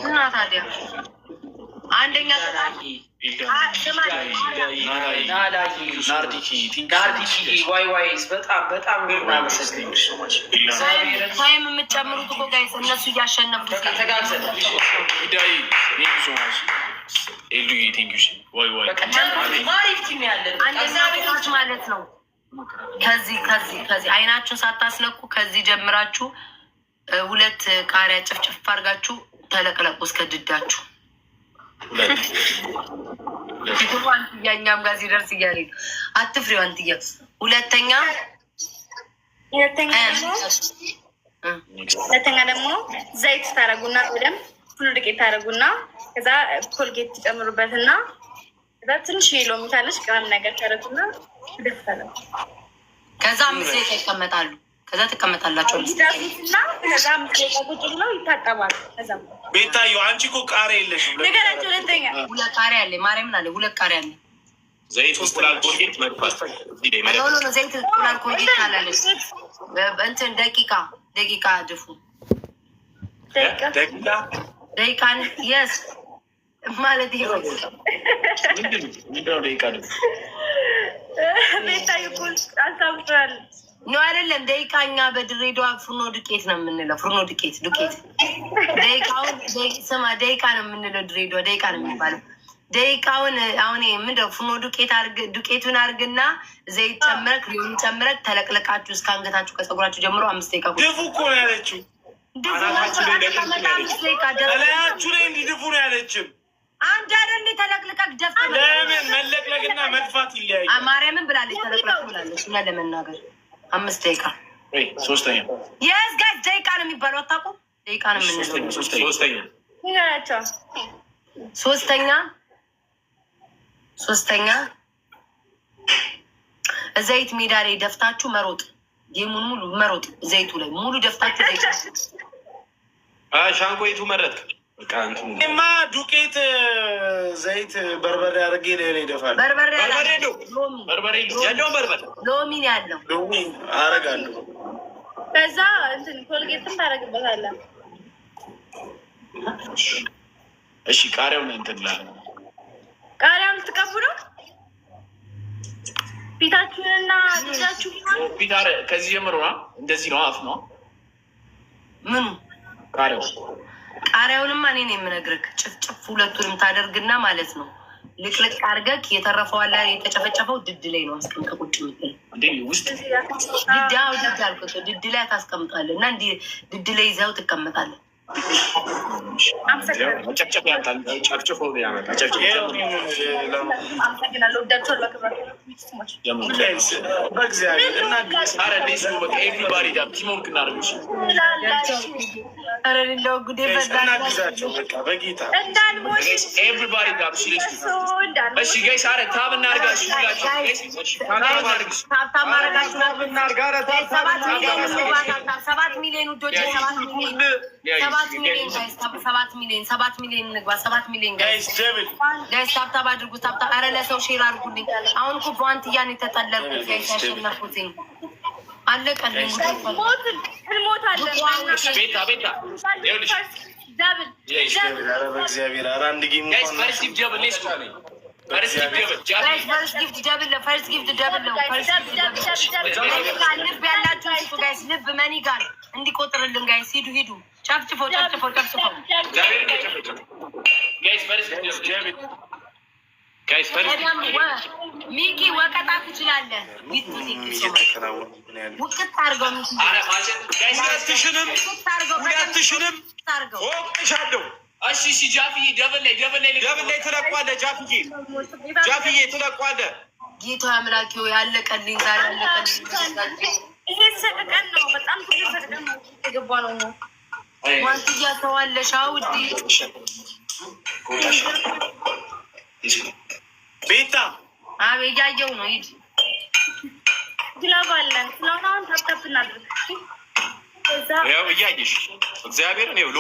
እና ታዲያ አንደኛ ታይም የምትጨምሩት እኮ ጋይስ እነሱ እያሸነፉ ማለት ነው። ከዚህ አይናችሁን ሳታስነኩ ከዚህ ጀምራችሁ 2 ቃሪያ ጭፍጭፍ አድርጋችሁ ተለቅለቁ እስከ ድዳችሁ። እኛም ጋር ሲደርስ እያለ አትፍሪው አንትያ። ሁለተኛ ደግሞ ዘይት ታረጉና ወደም ሁሉ ዱቄት ታረጉና ከዛ ኮልጌት ትጨምሩበትና ከዛ ትንሽ ሎሚ ካለች ቅመም ነገር ታረጉና ትደፍታለ። ከዛ 5 ደቂቃ ይቀመጣሉ። ከዛ ትቀመጣላችሁ እና ከዛ 5 ደቂቃ ቁጭ ብለው ይታጠባሉ። ከዛ ቤታዩ አንቺ እኮ ቃሪያ የለሽም። ነገራቸው ሁለተኛ 2 ቃሪያ አለ። ማርያምን አለ 2 ቃሪያ አለ። ዘይት ውስጥ ላልኮልጌት መጥፋት ነው። ዘይት ላልኮልጌት አላለች። እንትን ደቂቃ ድፉ ደቂቃ የስ ማለት ይሄ ምንድነው? ደቂቃ ድፉ ቤታዩ ኩል አልታውቃል ነው አይደለም። ደቂቃኛ በድሬዳዋ ፍርኖ ዱቄት ነው የምንለው። ፍርኖ ዱቄት ደቂቃውን ስማ፣ ደቂቃ ነው የምንለው። ድሬዳዋ ደቂቃ ነው የሚባለው። ደቂቃውን አሁን ምንድነው? ፍርኖ ዱቄቱን አርግና ዘይት ጨምረክ ሊሆን ጨምረክ ተለቅለቃችሁ እስከ አንገታችሁ ከፀጉራችሁ ጀምሮ 5 ደቂቃ ድፉ እኮ ነው ያለችው። እላያችሁ ላይ እንዲድፉ ነው ያለችም። አንድ አይደል ተለቅልቀክ ደፍታ። ለምን መለቅለቅና መድፋት ይለያያል? ማርያምን ብላለች፣ ተለቅለቅ ብላለች። እና ለመናገር 5 ደቂቃ ሶስተኛ የስ ጋይስ ደቂቃ ነው የሚባለው። አታውቁም? ደቂቃ ነው የምንለው። ሶስተኛ ዘይት ሜዳ ላይ ደፍታችሁ መሮጥ። ጌሙን ሙሉ መሮጥ፣ ዘይቱ ላይ ሙሉ ደፍታችሁ ዘይት ሻንቆይቱ መረጥ ማ ዱቄት ዘይት በርበሬ አድርጌ ላይ ይደፋል። ሎሚ ያለው ሎሚ አረጋለሁ። ከዛ እንትን ኮልጌትም ታደርግበታለህ። እሺ ቃሪያውን እንትን ላለ ቃሪያውን ልትቀቡ ነው። ፊታችሁንና ልጃችሁ ፊት ከዚህ ጀምሮ እንደዚህ ነው። አፍ ነው ምኑ ቃሪያው ቃሪያውንማ እኔ ነው የምነግርህ። ጭፍጭፍ ሁለቱንም ታደርግና ማለት ነው ልቅልቅ አድርገህ የተረፈዋላ የተጨፈጨፈው ድድ ላይ ነው አስቀምጠህ ቁጭ የምትለው። ውስጥ ድድ አልኩት ድድ ላይ ታስቀምጣለህ እና እንዲህ ድድ ላይ ይዘው ትቀመጣለህ። ጨፍጨፍ ያመጣል። ጨፍጭፎ ያመጣል። አመሰግናለሁ። ወዳችኋል። በእግዚአብሔር ሰባት ሚሊዮን እንግባ። 7 ሚሊዮን ጋይስ ታብታብ አድርጉ። ታብታብ ኧረ ለሰው ሼር አድርጉልኝ። አሁን እኮ በዋንትያን የተጠለቁት ጋይስ ያሸነፉትኝ አለቀልኝ። ልብ መኒ ጋር እንዲቆጥርልን ጋይስ ሂዱ ጨፍጭፎ ሚኪ ወቀጣ ትችላለህ። ውቅት አድርገው ሁለትሽንም ወቅሻለሁ። እሺ ጃፍዬ ደብል ላይ ትለቋለህ። ጃፍዬ ትለቋለህ። ጌታ አምላኪ ያለቀልኝ ዛሬ ያለቀልኝ። ይሄ ሰቀቀን ነው። በጣም ሰቀቀን ነው የገባ ነው። ዋንትያ ተዋለሽ ውዴ። ቤታ አቤት እያየሁ ነው። ሂድ ግላብ አለን። ስለሆነውን ታፕታፕ እናድርግ። ያው እያየሽ እግዚአብሔርን ይኸው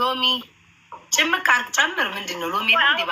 ሎሚ ጭምቅ አድርግ ጨምር። ምንድን ነው ሎሚ ነው እንዲባ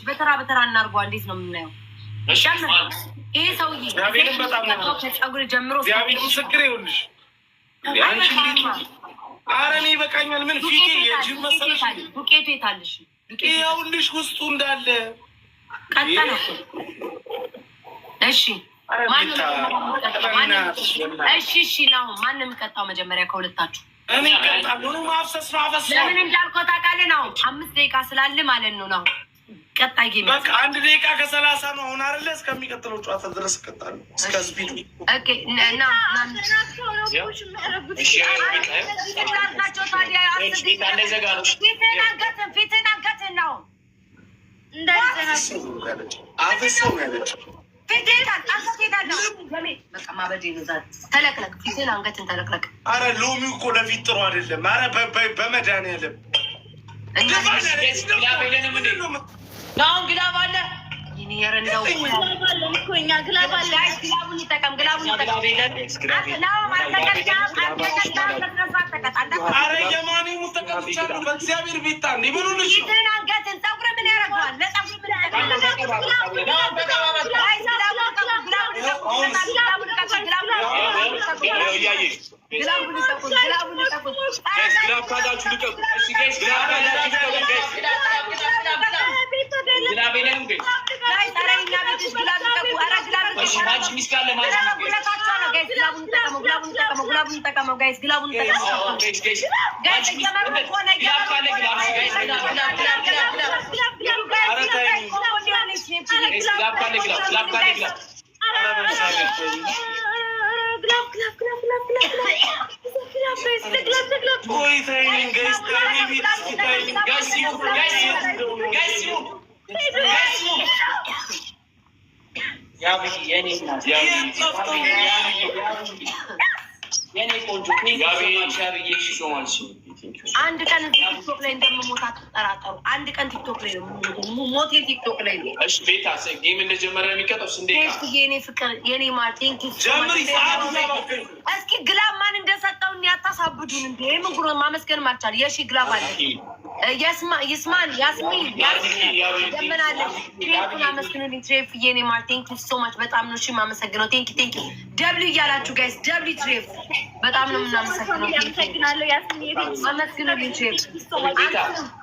በተራ በተራ እናርጓ። እንዴት ነው የምናየው? ይሄ ሰውዬ ከጸጉር ጀምሮ ምስክር ይኸውልሽ። ኧረ እኔ ይበቃኛል። ምን ፊቴ የጅብ መሰለሽ? ዱቄቱ የታለሽ? ይኸውልሽ ውስጡ እንዳለ ቀጠለ። እሺ እሺ ነው ማንም የሚቀጣው? መጀመሪያ ከሁለታችሁ እኔ ቀጣሉ። ማፍሰስ ነው አፈስ። ለምን እንዳልከው ታውቃለህ? ነው 5 ደቂቃ ስላለ ማለት ነው። ነው ቀጣይ ጌም በቃ 1 ደቂቃ ከ30 ነው አሁን አይደለ? እስከሚቀጥለው ጨዋታ ድረስ ቀጣሉ። እስከ ስፒዱ ኦኬ። እና ፊትን አንገትን ነው ተለቅለቅ። ፊትን አንገትን ተለቅለቅ። አረ ሎሚው እኮ ለፊት ጥሩ አይደለም። አረ በመድኃኒዓለም አሁን ግላብ አለ። የረንዳው ግላቡን ይጠቀም። አረ የማን ሙጠቀምቻሉ በእግዚአብሔር ቤታ እንዲ ብሉልሽ አንገትን ፀጉር ምን ያደርገዋል? ለፀጉር ምን አንድ ቀን ቲክቶክ ላይ እንደምሞት አትጠራጠሩ። አንድ ቀን ቲክቶክ ላይ ነው ሞቴ። ቲክቶክ ላይ ነው። እሺ ቤታ ጌም እንደጀመረ የሚቀጠው ስንዴካ የኔ ፍቅር የኔ ማርቲን እስኪ ግላብ ማን እንደሰጠው ያታሳብዱን እንዴ? ምን ጉሮ ማመስገን ማልቻል። የሺ ግላብ አለ ይስማን ያስሚን ደመናለ ቴንኩን አመስግኑልኝ። ትሬፍ የኔ ማር ቴንክ ዩ ሶ ማች በጣም ነው እሺ የማመሰግነው። ቴንክ ዩ ደብሊው እያላችሁ ጋይስ ደብሊው ትሬፍ በጣም ነው የምናመሰግነው። አመሰግናለሁ ያስሚን አመስግኑልኝ። ትሬፍ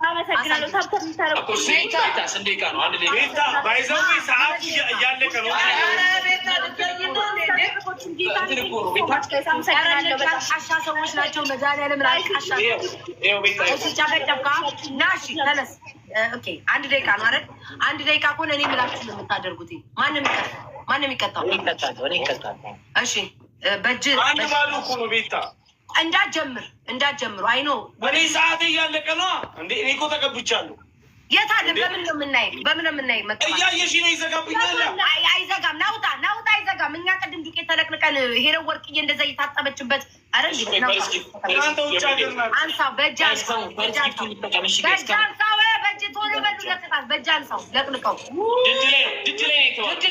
አመሰግናለሁ። ታብታብ ምታረቁ ቤታ ስንዴካ ነው አንድ ላይ ቤታ ባይዘው ሰዓቱ እያለቀ ነው። አሻ ሰዎች ናቸው። መድኃኒዓለም አሻ ናሺ ተነስ። ኦኬ 1 ደቂቃ ነው አይደል? 1 ደቂቃ ከሆነ እኔ ምላችሁ ነው የምታደርጉት። ማንም ይቀጣው? እሺ በእጅ አንድ ባሉ እኮ ነው ቤታ። እንዳትጀምሩ። አይ ኖ እኔ ሰዓት እያለቀ ነው እንዴ? እኔ እኮ ተቀብቻለሁ። የት አለ? በምን ነው የምናይ? እያየሽ ነው። ይዘጋብኛል። አይዘጋም። ናውጣ አይዘጋም። እኛ ቅድም ዱቄት ተለቅልቀን ሄደው ወርቅዬ እንደዛ እየታጠበችበት አረ አንሳው። በእጅ አንሳው። በእጅ ቶሎ በሉ። ለቅጣት በእጅ አንሳው። ለቅልቀው። ድድ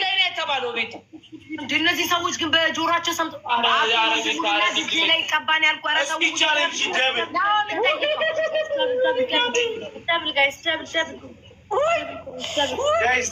ላይ ነው የተባለው ቤት። እነዚህ ሰዎች ግን በጆሯቸው ሰምቶ ላይ ቀባን ያልኩ ኧረ ሰው Guys,